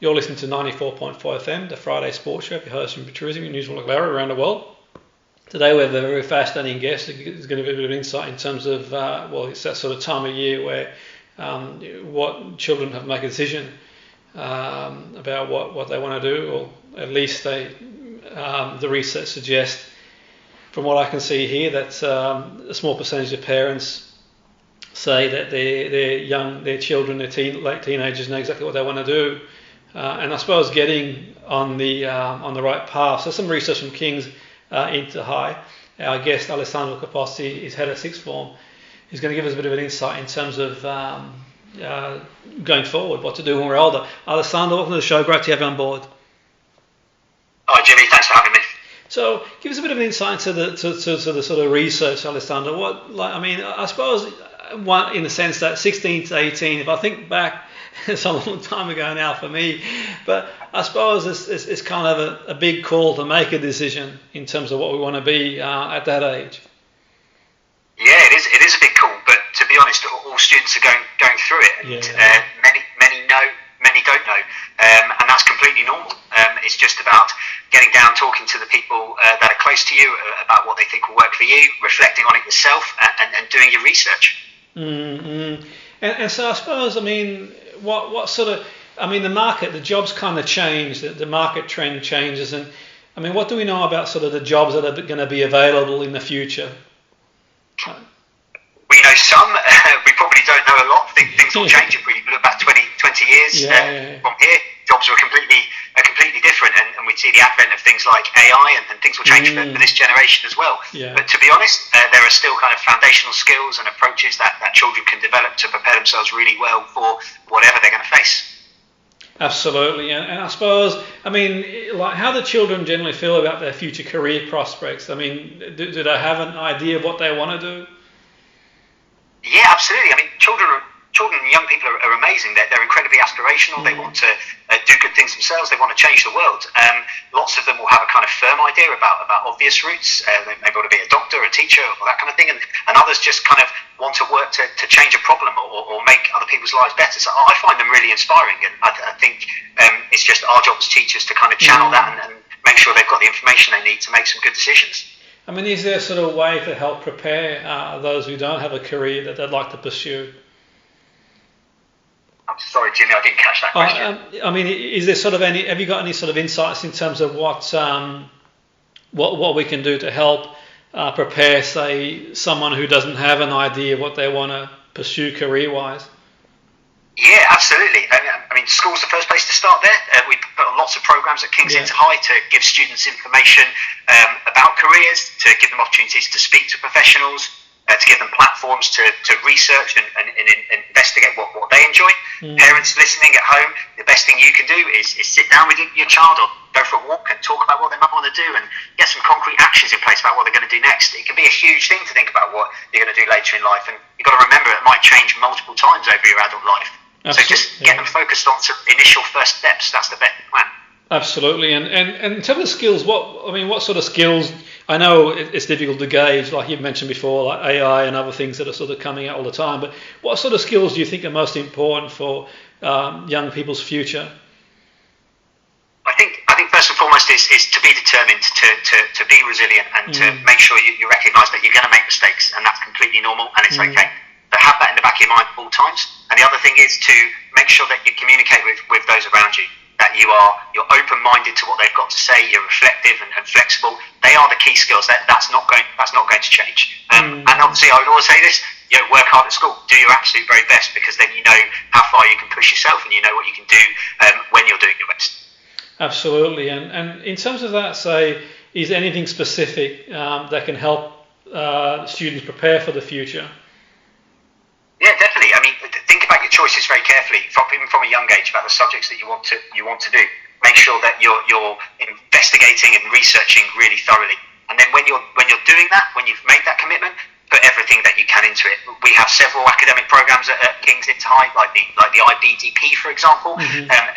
You're listening to 94.4 FM, the Friday Sports Show. Your host, Jimmy Petruzzi, news all around the world. Today we have a very fascinating guest who's going to give a bit of insight in terms of, it's that sort of time of year where what children have to make a decision about what they want to do, or at least the research suggests, from what I can see here, that a small percentage of parents say that their children, late teenagers know exactly what they want to do, and I suppose getting on the right path. So some research from King's InterHigh. Our guest Alessandro Capozzi is head of sixth form. He's going to give us a bit of an insight in terms of going forward, what to do when we're older. Alessandro, welcome to the show. Great to have you on board. Hi Jimmy, thanks for having me. So, give us a bit of an insight to the sort of research, Alessandro. I suppose, in the sense that 16 to 18, if I think back, it's a long time ago now for me, but I suppose it's kind of a big call to make a decision in terms of what we want to be at that age. Yeah, it is a big call, but to be honest, all students are going through it, and many know, many don't know, and that's completely normal. It's just about getting down, talking to the people that are close to you about what they think will work for you, reflecting on it yourself, and doing your research. Mm-hmm. And so I suppose, what sort of, the market, the jobs kind of change, the market trend changes, and what do we know about sort of the jobs that are going to be available in the future? We know some, we probably don't know a lot. Things will change if we look back 20 years from here. Jobs are completely different, and we see the advent of things like AI, and things will change for this generation as well. Yeah. But to be honest, there are still kind of foundational skills and approaches that children can develop to prepare themselves really well for whatever they're going to face. Absolutely, and I suppose, like how do children generally feel about their future career prospects? Do they have an idea of what they want to do? Yeah, absolutely. Children and young people are amazing. They're incredibly aspirational. They want to do good things themselves. They want to change the world. Lots of them will have a kind of firm idea about obvious routes. They may want to be a doctor, a teacher, or that kind of thing. And others just kind of want to work to change a problem or make other people's lives better. So I find them really inspiring. And I think it's just our job as teachers to kind of channel that and make sure they've got the information they need to make some good decisions. Is there sort of a way to help prepare those who don't have a career that they'd like to pursue? I'm sorry, Jimmy, I didn't catch that question. Is there sort of have you got any sort of insights in terms of what we can do to help prepare, say, someone who doesn't have an idea of what they want to pursue career-wise? Yeah, absolutely. School's the first place to start there. We put on lots of programs at King's InterHigh to give students information about careers, to give them opportunities to speak to professionals, to give them platforms to research and investigate what they enjoy. Parents listening at home, the best thing you can do is sit down with your child or go for a walk and talk about what they might want to do and get some concrete actions in place about what they're going to do next. It can be a huge thing to think about what you're going to do later in life, and you've got to remember it might change multiple times over your adult life. Absolutely. So just get them focused on some initial first steps. That's the best plan. Absolutely. And in terms of skills, what sort of skills? I know it's difficult to gauge, like you've mentioned before, like AI and other things that are sort of coming out all the time. But what sort of skills do you think are most important for young people's future? I think first and foremost is to be determined, to be resilient, and to make sure you recognise that you're going to make mistakes, and that's completely normal, and it's okay. So have that in the back of your mind at all times. And the other thing is to make sure that you communicate with those around you, that you're open-minded to what they've got to say, you're reflective and flexible. They are the key skills. That's not going to change. And obviously, I would always say this: work hard at school, do your absolute very best, because then you know how far you can push yourself, and you know what you can do when you're doing your best. Absolutely. And in terms of that, say, is there anything specific that can help students prepare for the future? Yeah, definitely. Think about your choices very carefully, even from a young age, about the subjects that you want to do. Make sure that you're investigating and researching really thoroughly. And then when you're doing that, when you've made that commitment, put everything that you can into it. We have several academic programs at King's InterHigh, like the IBDP, for example.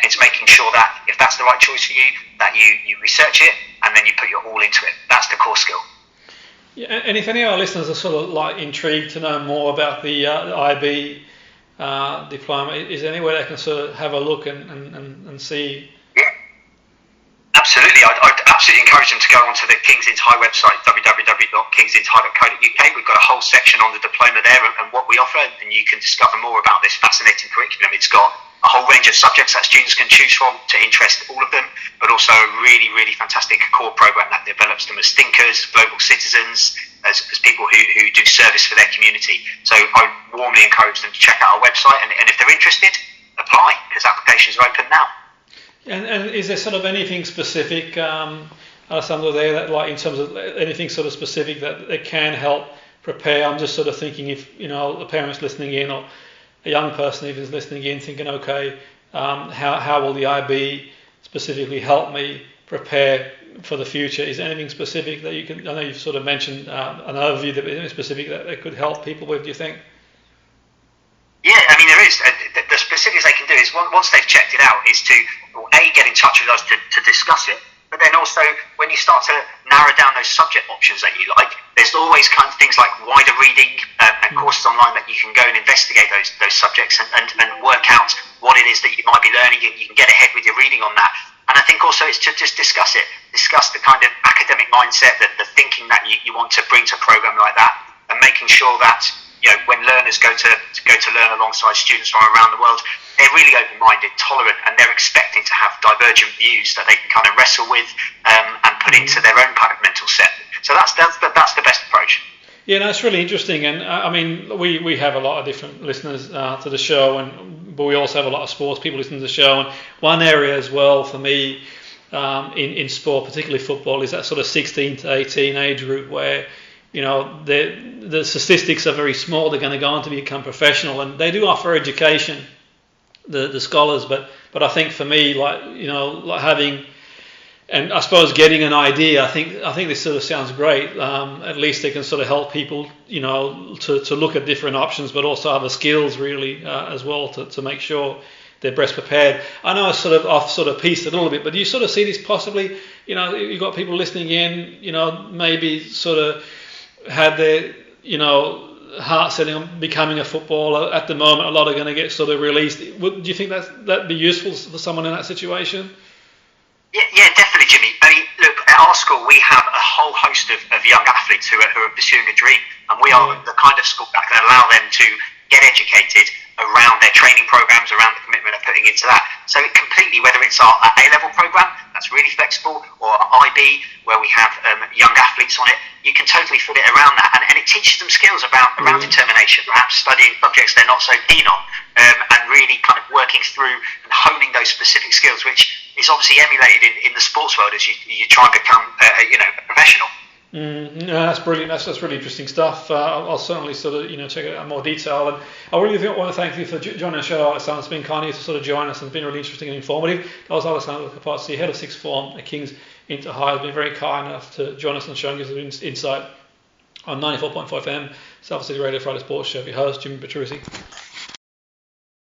It's making sure that if that's the right choice for you, that you research it and then you put your all into it. That's the core skill. Yeah, and if any of our listeners are sort of like intrigued to know more about the IB diploma. Is there any way they can sort of have a look and see? Absolutely, I'd absolutely encourage them to go onto the King's InterHigh website, www.kingsinterhigh.co.uk. We've got a whole section on the diploma there and what we offer, and you can discover more about this fascinating curriculum. It's got a whole range of subjects that students can choose from to interest all of them, but also a really, really fantastic core program that develops them as thinkers, global citizens, as people who do service for their community. So I warmly encourage them to check out our website, and if they're interested, apply, because applications are open now. And is there sort of anything specific, Alessandro, there that, like, in terms of anything sort of specific that it can help prepare? I'm just sort of thinking, if the parents listening in, or a young person even is listening in, thinking, okay, how will the IB specifically help me prepare for the future? Is there anything specific that you can? I know you've sort of mentioned an overview, that anything specific that it could help people with, do you think? Yeah, I mean, there is. The specifics they can do is, once they've checked it out, is to, get in touch with us to discuss it. But then also, when you start to narrow down those subject options that you like, there's always kind of things like wider reading and courses online that you can go and investigate those subjects and work out what it is that you might be learning, and you can get ahead with your reading on that. And I think also it's to just discuss it, discuss the kind of academic mindset, the thinking that you want to bring to a program like that, and making sure that when learners go to learn alongside students from around the world, they're really open-minded, tolerant, and they're expecting to have divergent views that they can kind of wrestle with and put into their own kind of mental set. So that's the best approach. Yeah, no, it's really interesting, and I mean, we have a lot of different listeners to the show, but we also have a lot of sports people listening to the show. And one area as well for me in sport, particularly football, is that sort of 16 to 18 age group where the statistics are very small. They're going to go on to become professional, and they do offer education, the scholars. But I think for me, like having, and I suppose getting an idea. I think this sort of sounds great. At least they can sort of help people, to look at different options, but also other skills really as well to make sure they're best prepared. I know I've sort of pieced it a little bit, but do you sort of see this possibly? You've got people listening in. Maybe sort of had their, heart setting on becoming a footballer at the moment. A lot are going to get sort of released. Do you think that'd be useful for someone in that situation? Yeah, definitely, Jimmy. I mean, look, at our school we have a whole host of young athletes who are pursuing a dream, and we are the kind of school that can allow them to get educated around their training programs, around the commitment they're putting into that. So it completely, whether it's our A-level program that's really flexible, or our IB where we have young athletes on it, you can totally fit it around that, and it teaches them skills around determination, perhaps studying subjects they're not so keen on, and really kind of working through and honing those specific skills, which is obviously emulated in the sports world as you try and become a professional. No, that's brilliant. That's really interesting stuff. I'll certainly sort of check it out in more detail. And I really want to thank you for joining our show, Alessandro. It's been kind of you to sort of join us and been really interesting and informative. That was Alessandro Capozzi, head of sixth form at King's InterHigh. Has been very kind enough to join us and showing us insight on 94.5 FM, Salford City Radio Friday Sports Show. Your host, Jimmy Petruzzi.